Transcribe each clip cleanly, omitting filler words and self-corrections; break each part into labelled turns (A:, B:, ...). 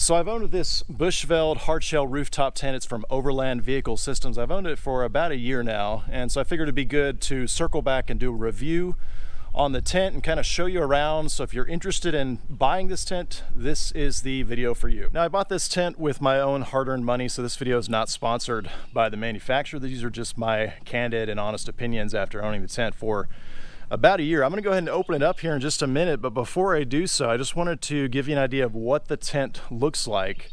A: So I've owned this Bushveld hardshell rooftop tent. It's from Overland Vehicle Systems. I've owned it for about a year now, and so I figured it'd be good to circle back and do a review on the tent and kind of show you around. So if you're interested in buying this tent, this is the video for you. Now, I bought this tent with my own hard-earned money, so this video is not sponsored by the manufacturer. These are just my candid and honest opinions after owning the tent for about a year. I'm going to go ahead and open it up here in just a minute, but before I do so, I just wanted to give you an idea of what the tent looks like,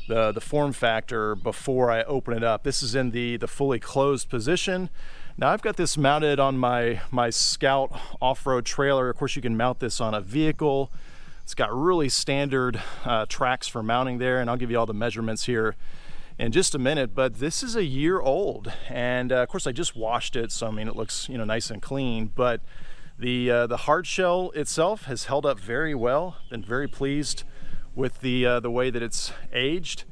A: the form factor, before I open it up. This is in the fully closed position. Now I've got this mounted on my Scout off-road trailer. Of course, you can mount this on a vehicle. It's got really standard tracks for mounting there, and I'll give you all the measurements here in just a minute. But this is a year old, and of course I just washed it, so I mean it looks, you know, nice and clean. But the hard shell itself has held up very well. Been very pleased with the way that it's aged.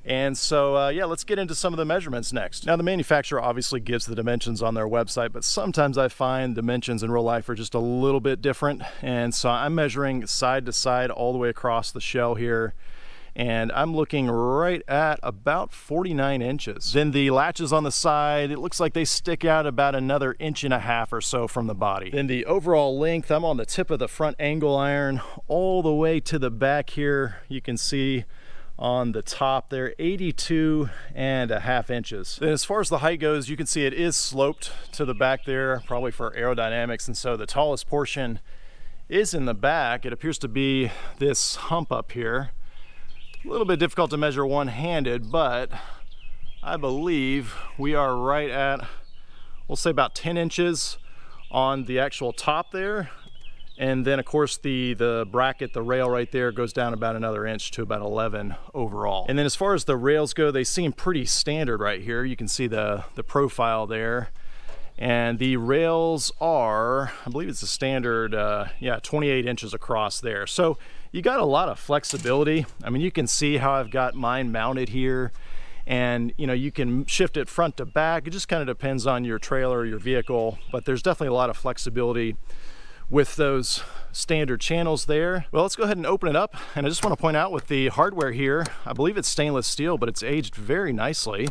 A: And so yeah, let's get into some of the measurements next. Now, the manufacturer obviously gives the dimensions on their website, but sometimes I find dimensions in real life are just a little bit different. And so I'm measuring side to side all the way across the shell here, and I'm looking right at about 49 inches. Then the latches on the side, it looks like they stick out about another 1.5 inches or so from the body. Then the overall length, I'm on the tip of the front angle iron all the way to the back here. You can see on the top there, 82.5 inches. Then as far as the height goes, you can see it is sloped to the back there, probably for aerodynamics, and so the tallest portion is in the back. It appears to be this hump up here. A little bit difficult to measure one-handed, but I believe we are right at, we'll say about 10 inches on the actual top there. And then of course the bracket, the rail right there, goes down about another inch to about 11 overall. And then as far as the rails go, they seem pretty standard right here. You can see the profile there. And the rails are, I believe it's a standard, yeah, 28 inches across there. So you got a lot of flexibility. I mean, you can see how I've got mine mounted here, and you know, you can shift it front to back. It just kind of depends on your trailer or your vehicle, but there's definitely a lot of flexibility with those standard channels there. Well, let's go ahead and open it up. And I just want to point out with the hardware here, I believe it's stainless steel, but it's aged very nicely.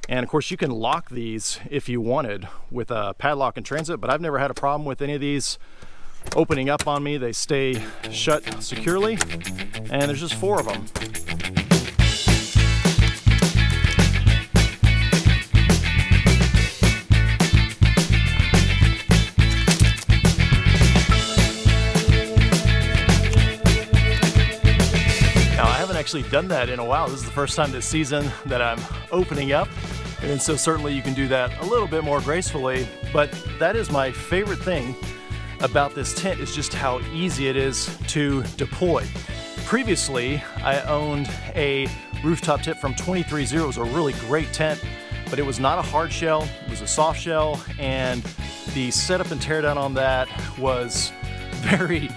A: And of course you can lock these if you wanted with a padlock in transit, but I've never had a problem with any of these opening up on me. They stay shut securely, and there's just 4 of them. Now, I haven't actually done that in a while. This is the first time this season that I'm opening up, and so certainly you can do that a little bit more gracefully. But that is my favorite thing about this tent, is just how easy it is to deploy. Previously, I owned a rooftop tent from 23-0. It was a really great tent, but it was not a hard shell, it was a soft shell, and the setup and teardown on that was very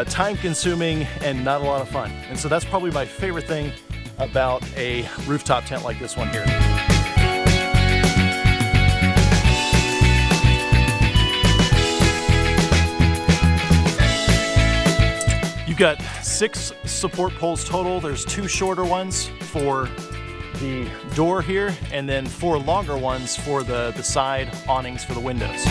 A: time-consuming and not a lot of fun. And so that's probably my favorite thing about a rooftop tent like this one here. You've got 6 support poles total. There's 2 shorter ones for the door here, and then 4 longer ones for the side awnings for the windows.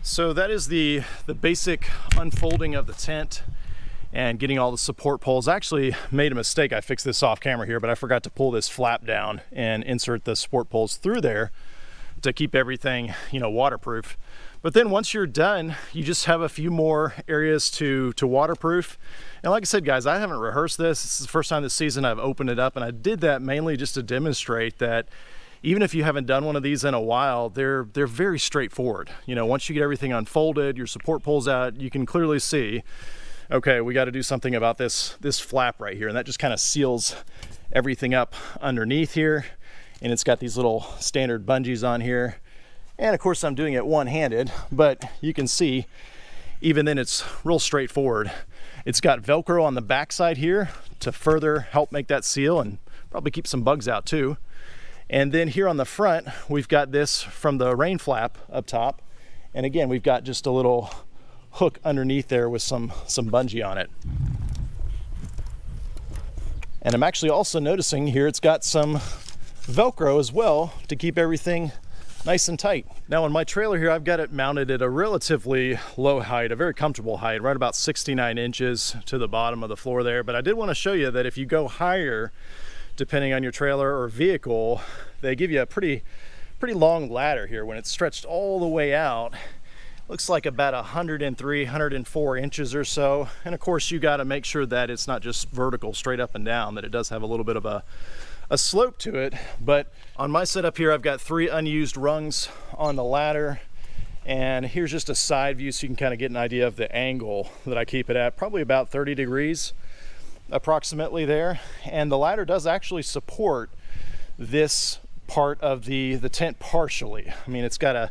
A: So that is the basic unfolding of the tent and getting all the support poles. I actually made a mistake. I fixed this off camera here, but I forgot to pull this flap down and insert the support poles through there to keep everything, you know, waterproof. But then once you're done, you just have a few more areas to waterproof. And like I said, guys, I haven't rehearsed this. This is the first time this season I've opened it up, and I did that mainly just to demonstrate that even if you haven't done one of these in a while, they're very straightforward. You know, once you get everything unfolded, your support poles out, you can clearly see, okay, we got to do something about this flap right here, and that just kind of seals everything up underneath here. And it's got these little standard bungees on here. And of course I'm doing it one-handed, but you can see even then it's real straightforward. It's got Velcro on the backside here to further help make that seal and probably keep some bugs out too. And then here on the front, we've got this from the rain flap up top. And again, we've got just a little hook underneath there with some bungee on it. And I'm actually also noticing here it's got some Velcro as well to keep everything nice and tight. Now on my trailer here, I've got it mounted at a relatively low height, a very comfortable height, right about 69 inches to the bottom of the floor there. But I did want to show you that if you go higher, depending on your trailer or vehicle, they give you a pretty long ladder here. When it's stretched all the way out, looks like about 103, 104 inches or so. And of course, you got to make sure that it's not just vertical straight up and down, that it does have a little bit of a slope to it. But on my setup here, I've got 3 unused rungs on the ladder. And here's just a side view so you can kind of get an idea of the angle that I keep it at, probably about 30 degrees approximately there. And the ladder does actually support this part of the tent partially. I mean, it's got a,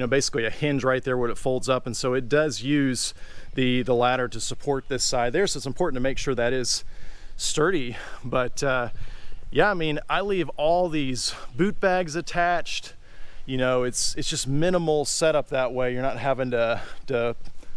A: basically a hinge right there where it folds up, and so it does use the ladder to support this side there. So it's important to make sure that is sturdy. But yeah, I mean, I leave all these boot bags attached. It's just minimal setup that way. You're not having to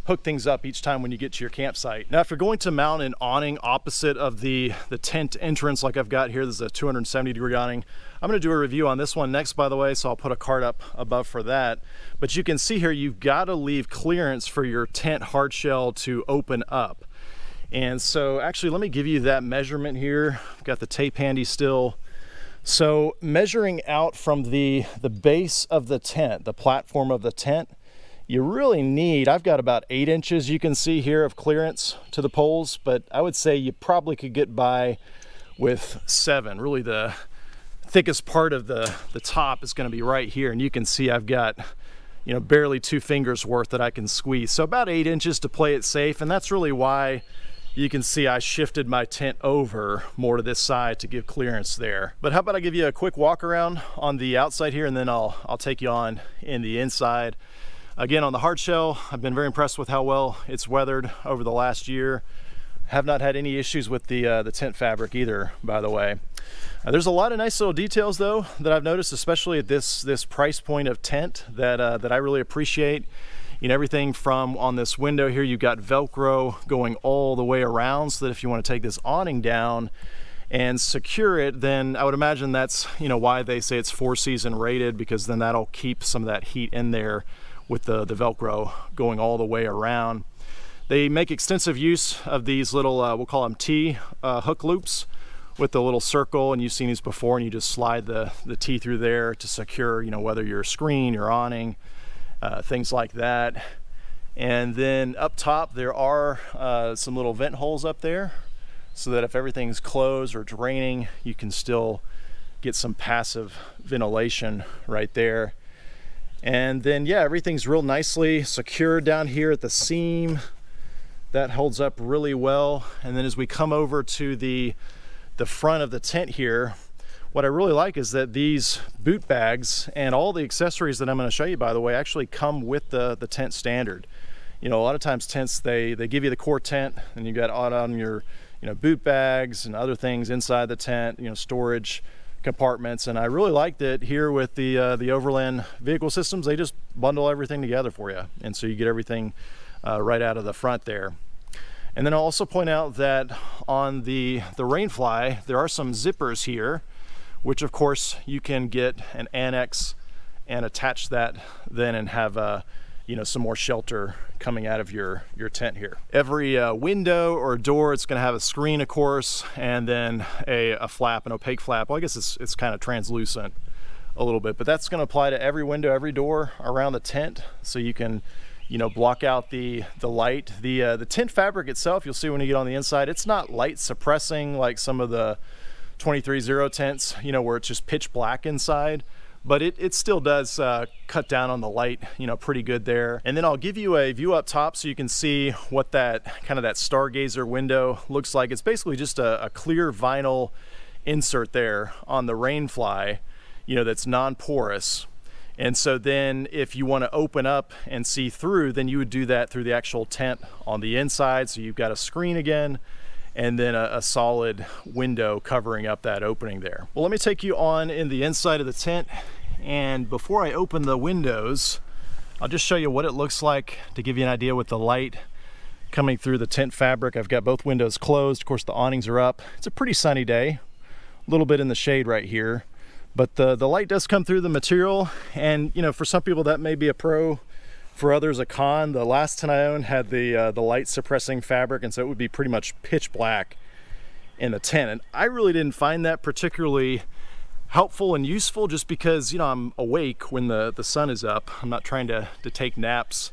A: hook things up each time when you get to your campsite. Now, if you're going to mount an awning opposite of the tent entrance like I've got here, this is a 270-degree awning. I'm going to do a review on this one next, by the way, so I'll put a card up above for that. But you can see here, you've got to leave clearance for your tent hardshell to open up. And so actually, let me give you that measurement here. I've got the tape handy still. So measuring out from the base of the tent, the platform of the tent, you really need, I've got about 8 inches you can see here of clearance to the poles, but I would say you probably could get by with 7. Really the thickest part of the top is going to be right here, and you can see I've got barely 2 fingers worth that I can squeeze. So about 8 inches to play it safe, and that's really why you can see I shifted my tent over more to this side to give clearance there. But how about I give you a quick walk around on the outside here, and then I'll take you on in the inside. Again, on the hard shell, I've been very impressed with how well it's weathered over the last year. Have not had any issues with the tent fabric either, by the way. There's a lot of nice little details though that I've noticed, especially at this price point of tent that I really appreciate. Everything from on this window here, you've got Velcro going all the way around, so that if you want to take this awning down and secure it, then I would imagine that's why they say it's 4-season rated, because then that'll keep some of that heat in there with the Velcro going all the way around. They make extensive use of these little, we'll call them T hook loops with the little circle, and you've seen these before, and you just slide the T through there to secure, whether your screen, your awning, things like that. And then up top, there are some little vent holes up there, so that if everything's closed or draining, you can still get some passive ventilation right there. And then, yeah, everything's real nicely secured down here at the seam. That holds up really well. And then as we come over to the front of the tent here, what I really like is that these boot bags and all the accessories that I'm going to show you, by the way, actually come with the tent standard. A lot of times tents, they give you the core tent, and you've got on your boot bags and other things inside the tent, storage compartments. And I really like that here with the Overland vehicle systems, they just bundle everything together for you, and so you get everything right out of the front there. And then I'll also point out that on the Rainfly, there are some zippers here, which of course you can get an annex and attach that then and have some more shelter coming out of your tent here. Every window or door, it's going to have a screen, of course, and then a flap, an opaque flap. Well, I guess it's kind of translucent a little bit, but that's going to apply to every window, every door around the tent, so you can block out the light. The tent fabric itself, you'll see when you get on the inside, it's not light suppressing like some of the 23-0 tents, where it's just pitch black inside. But it still does cut down on the light, pretty good there. And then I'll give you a view up top so you can see what that stargazer window looks like. It's basically just a clear vinyl insert there on the Rainfly, that's non-porous. And so then if you want to open up and see through, then you would do that through the actual tent on the inside. So you've got a screen again, and then a solid window covering up that opening there. Well, let me take you on in the inside of the tent. And before I open the windows, I'll just show you what it looks like to give you an idea with the light coming through the tent fabric. I've got both windows closed. Of course, the awnings are up. It's a pretty sunny day, a little bit in the shade right here. But the light does come through the material, and you know, for some people that may be a pro, for others a con. The last tent I owned had the light suppressing fabric, and so it would be pretty much pitch black in the tent. And I really didn't find that particularly helpful and useful, just because, you know, I'm awake when the sun is up. I'm not trying to take naps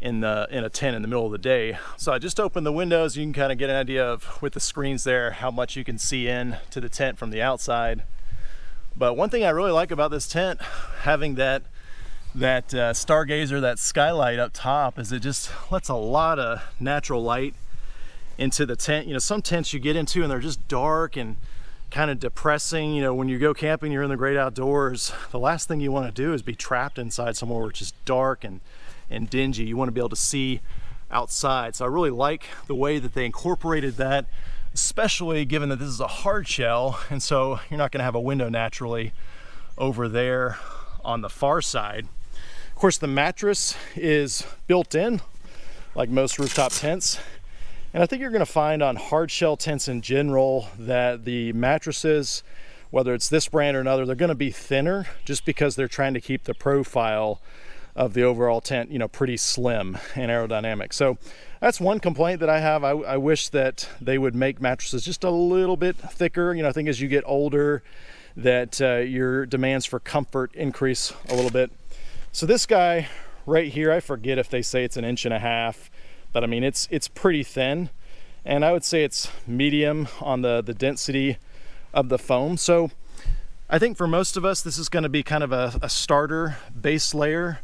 A: in a tent in the middle of the day. So I just opened the windows. You can kind of get an idea of, with the screens there, how much you can see in to the tent from the outside. But one thing I really like about this tent, having that stargazer, that skylight up top, is it just lets a lot of natural light into the tent. You know, some tents you get into and they're just dark and kind of depressing. You know, when you go camping, you're in the great outdoors, the last thing you want to do is be trapped inside somewhere where it's just dark and dingy. You want to be able to see outside. So I really like the way that they incorporated that, especially given that this is a hard shell, and so you're not going to have a window naturally over there on the far side. Of course, the mattress is built in, like most rooftop tents. And I think you're going to find on hard shell tents in general that the mattresses, whether it's this brand or another, they're going to be thinner, just because they're trying to keep the profile of the overall tent, you know, pretty slim and aerodynamic. So that's one complaint that I have. I wish that they would make mattresses just a little bit thicker. You know, I think as you get older, that your demands for comfort increase a little bit. So this guy right here, I forget if they say it's 1.5 inches, but I mean, it's pretty thin. And I would say it's medium on the density of the foam. So I think for most of us, this is going to be kind of a starter base layer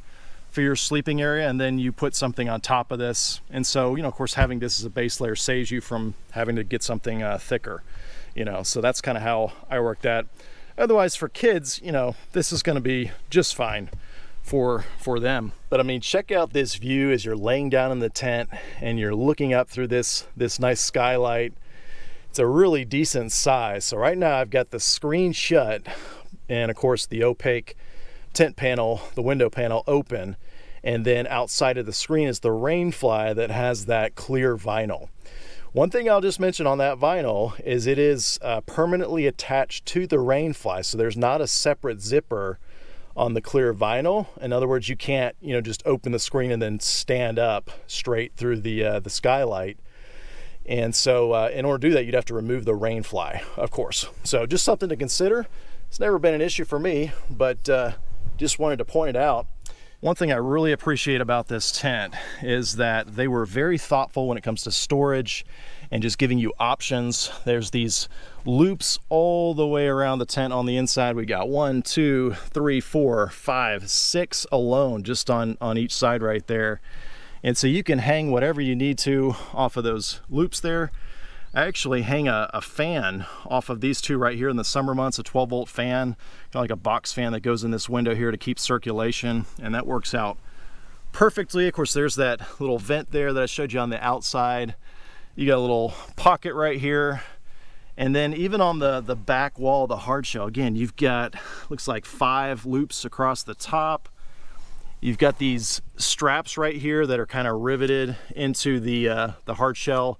A: for your sleeping area, and then you put something on top of this. And so, you know, of course, having this as a base layer saves you from having to get something thicker, you know, so that's kind of how I work that. Otherwise, for kids, you know, this is going to be just fine for them. But I mean, check out this view as you're laying down in the tent and you're looking up through this nice skylight. It's a really decent size. So right now I've got the screen shut, and of course the opaque tent panel, the window panel, open, and then outside of the screen is the rain fly that has that clear vinyl. One thing I'll just mention on that vinyl is it is permanently attached to the rain fly, so there's not a separate zipper on the clear vinyl. In other words, you can't, you know, just open the screen and then stand up straight through the skylight. And so in order to do that, you'd have to remove the rain fly, of course. So just something to consider. It's never been an issue for me, but just wanted to point it out. One thing I really appreciate about this tent is that they were very thoughtful when it comes to storage and just giving you options. There's these loops all the way around the tent on the inside. We got 1, 2, 3, 4, 5, 6 alone just on each side right there. And so you can hang whatever you need to off of those loops there. I actually hang a fan off of these two right here in the summer months, a 12-volt fan, kind of like a box fan that goes in this window here to keep circulation, and that works out perfectly. Of course, there's that little vent there that I showed you on the outside. You got a little pocket right here, and then even on the back wall of the hard shell, again, you've got, looks like 5 loops across the top. You've got these straps right here that are kind of riveted into the hard shell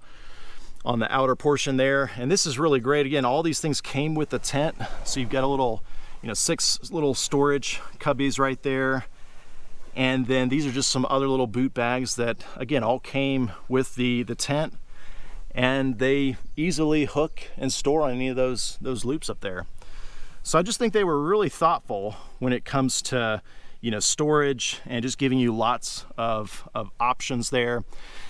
A: on the outer portion there. And this is really great. Again, all these things came with the tent. So you've got a little, you know, 6 little storage cubbies right there. And then these are just some other little boot bags that, again, all came with the tent. And they easily hook and store on any of those loops up there. So I just think they were really thoughtful when it comes to, you know, storage and just giving you lots of options there.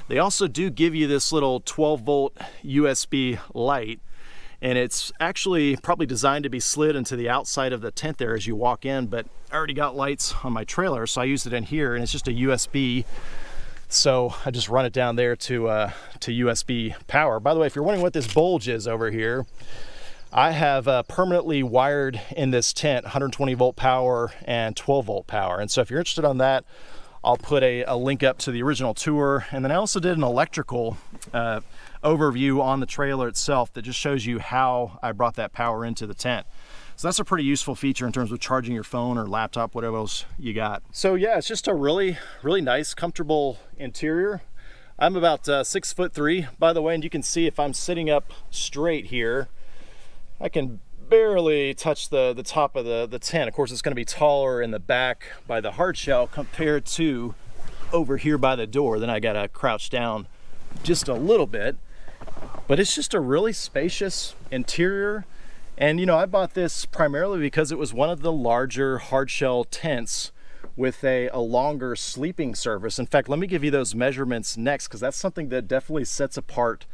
A: They also do give you this little 12-volt USB light, and it's actually probably designed to be slid into the outside of the tent there as you walk in, but I already got lights on my trailer, so I used it in here, and it's just a USB. So I just run it down there to USB power. By the way, if you're wondering what this bulge is over here, I have permanently wired in this tent 120 volt power and 12 volt power. And so if you're interested on that, I'll put a link up to the original tour. And then I also did an electrical overview on the trailer itself that just shows you how I brought that power into the tent. So that's a pretty useful feature in terms of charging your phone or laptop, whatever else you got. So yeah, it's just a really nice, comfortable interior. I'm about 6'3", by the way, and you can see if I'm sitting up straight here, I can barely touch the top of the tent. Of course, it's going to be taller in the back by the hard shell compared to over here by the door. Then I got to crouch down just a little bit, but it's just a really spacious interior. And you know, I bought this primarily because it was one of the larger hard shell tents with a longer sleeping surface. In fact, let me give you those measurements next, because that's something that definitely sets apart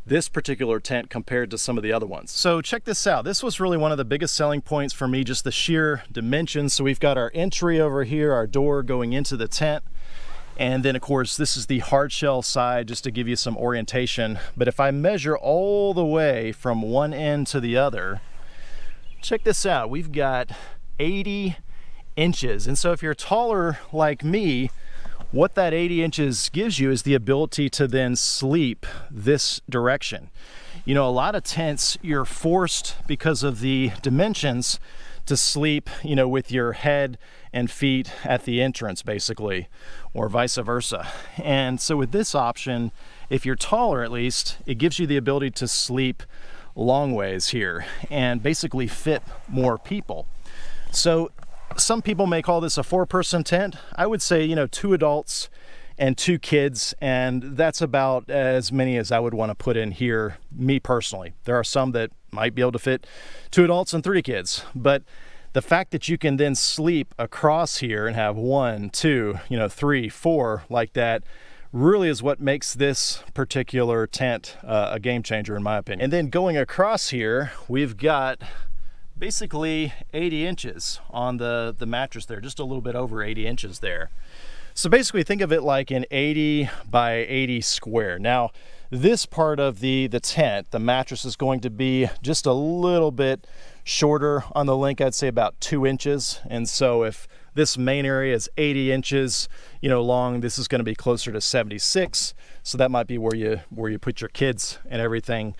A: this particular tent compared to some of the other ones. So check this out. This was really one of the biggest selling points for me, just the sheer dimensions. So we've got our entry over here, our door going into the tent. And then of course, this is the hard shell side, just to give you some orientation. But if I measure all the way from one end to the other, check this out. We've got 80 inches. And so if you're taller like me, what that 80 inches gives you is the ability to then sleep this direction. You know, a lot of tents, you're forced because of the dimensions to sleep, you know, with your head and feet at the entrance basically, or vice versa. And so with this option, if you're taller at least, it gives you the ability to sleep long ways here and basically fit more people. So some people may call this a 4-person tent. I would say, you know, 2 adults and 2 kids, and that's about as many as I would want to put in here, me personally. There are some that might be able to fit 2 adults and 3 kids, but the fact that you can then sleep across here and have 1, 2, you know, 3, 4 like that really is what makes this particular tent a game changer in my opinion. And then going across here, we've got basically 80 inches on the mattress there, just a little bit over 80 inches there. So basically think of it like an 80 by 80 square. Now this part of the tent, the mattress is going to be just a little bit shorter on the length, I'd say about 2 inches. And so if this main area is 80 inches, you know, long, this is going to be closer to 76. So that might be where you put your kids and everything.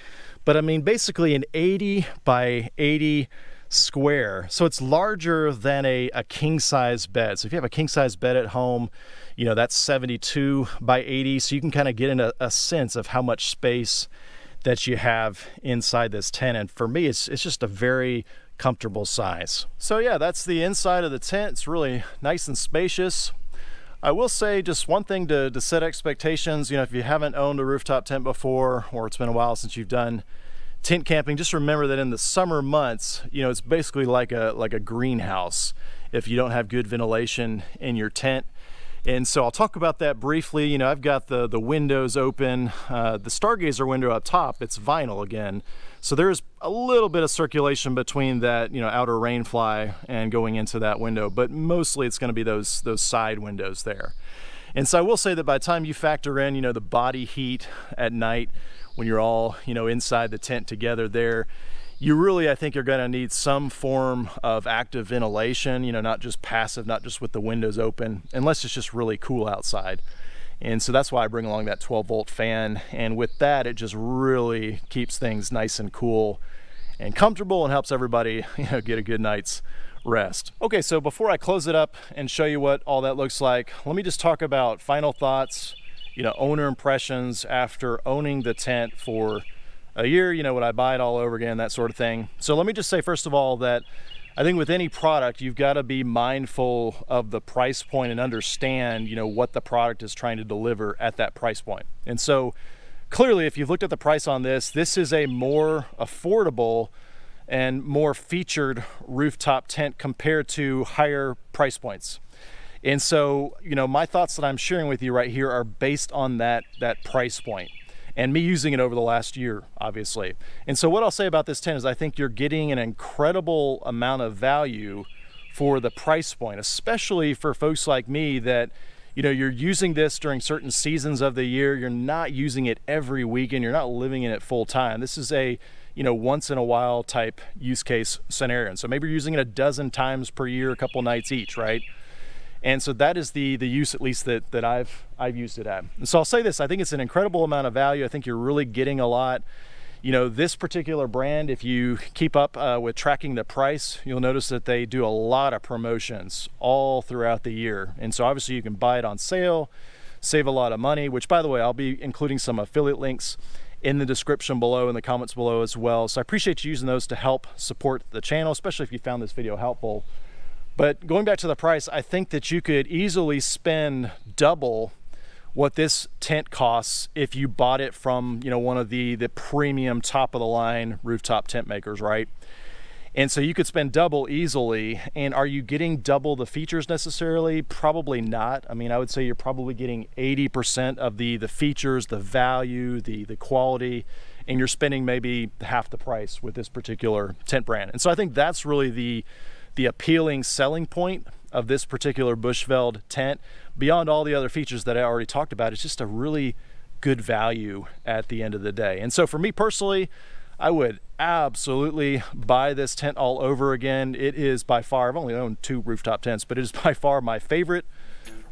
A: But I mean, basically an 80 by 80 square. So it's larger than a king size bed. So if you have a king size bed at home, you know, that's 72 by 80. So you can kind of get in a sense of how much space that you have inside this tent. And for me, it's just a very comfortable size. So yeah, that's the inside of the tent. It's really nice and spacious. I will say just one thing to set expectations. You know, if you haven't owned a rooftop tent before, or it's been a while since you've done tent camping, just remember that in the summer months, you know, it's basically like a greenhouse if you don't have good ventilation in your tent. And so I'll talk about that briefly. You know, I've got the windows open, the Stargazer window up top, it's vinyl again. So there's a little bit of circulation between that, you know, outer rain fly and going into that window, but mostly it's going to be those side windows there. And so I will say that by the time you factor in, you know, the body heat at night when you're all, you know, inside the tent together there, you really, I think, are going to need some form of active ventilation, you know, not just passive, not just with the windows open, unless it's just really cool outside. And so that's why I bring along that 12-volt fan. And with that, it just really keeps things nice and cool and comfortable and helps everybody, you know, get a good night's rest. Okay, so before I close it up and show you what all that looks like, let me just talk about final thoughts, you know, owner impressions after owning the tent for a year. You know, would I buy it all over again, that sort of thing. So let me just say, first of all, that I think with any product, you've got to be mindful of the price point and understand, you know, what the product is trying to deliver at that price point. And so clearly, if you've looked at the price on this is a more affordable and more featured rooftop tent compared to higher price points. And so, you know, my thoughts that I'm sharing with you right here are based on that price point and me using it over the last year, obviously. And so what I'll say about this tent is I think you're getting an incredible amount of value for the price point, especially for folks like me that, you know, you're using this during certain seasons of the year. You're not using it every weekend. You're not living in it full time. This is a, once in a while type use case scenario. And so maybe you're using it a dozen times per year, a couple nights each, right? And so that is the use, at least that I've used it at. And so I'll say this, I think it's an incredible amount of value. I think you're really getting a lot. This particular brand, if you keep up with tracking the price, you'll notice that they do a lot of promotions all throughout the year. And so obviously you can buy it on sale, save a lot of money, which, by the way, I'll be including some affiliate links in the description below, in the comments below as well. So I appreciate you using those to help support the channel, especially if you found this video helpful. But going back to the price, I think that you could easily spend double what this tent costs if you bought it from one of the premium top of the line rooftop tent makers, right? And so you could spend double easily. And are you getting double the features necessarily? Probably not. I mean, I would say you're probably getting 80% of the features, the value, the quality, and you're spending maybe half the price with this particular tent brand. And so I think that's really the appealing selling point of this particular Bushveld tent. Beyond all the other features that I already talked about, it's just a really good value at the end of the day. And so for me personally, I would absolutely buy this tent all over again. It is by far, I've only owned 2 rooftop tents, but it is by far my favorite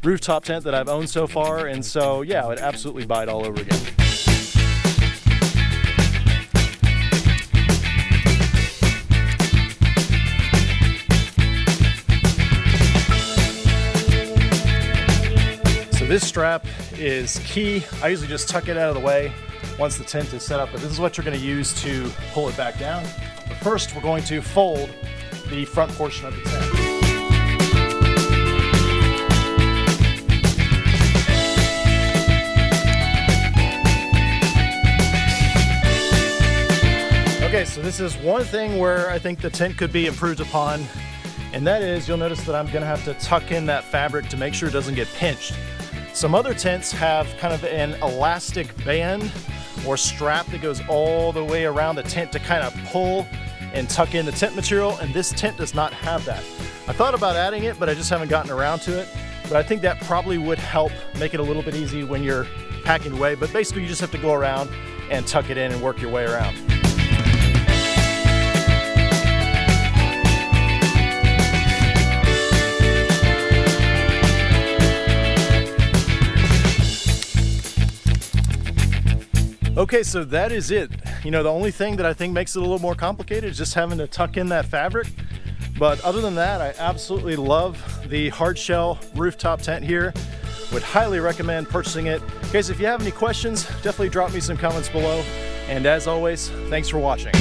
A: rooftop tent that I've owned so far. And so yeah, I would absolutely buy it all over again. This strap is key. I usually just tuck it out of the way once the tent is set up, but this is what you're going to use to pull it back down. But first, we're going to fold the front portion of the tent. Okay, so this is one thing where I think the tent could be improved upon, and that is, you'll notice that I'm going to have to tuck in that fabric to make sure it doesn't get pinched. Some other tents have kind of an elastic band or strap that goes all the way around the tent to kind of pull and tuck in the tent material, and this tent does not have that. I thought about adding it, but I just haven't gotten around to it. But I think that probably would help make it a little bit easy when you're packing away. But basically you just have to go around and tuck it in and work your way around. Okay, so that is it. The only thing that I think makes it a little more complicated is just having to tuck in that fabric. But other than that, I absolutely love the hard shell rooftop tent here. Would highly recommend purchasing it. Guys, if you have any questions, definitely drop me some comments below. And as always, thanks for watching.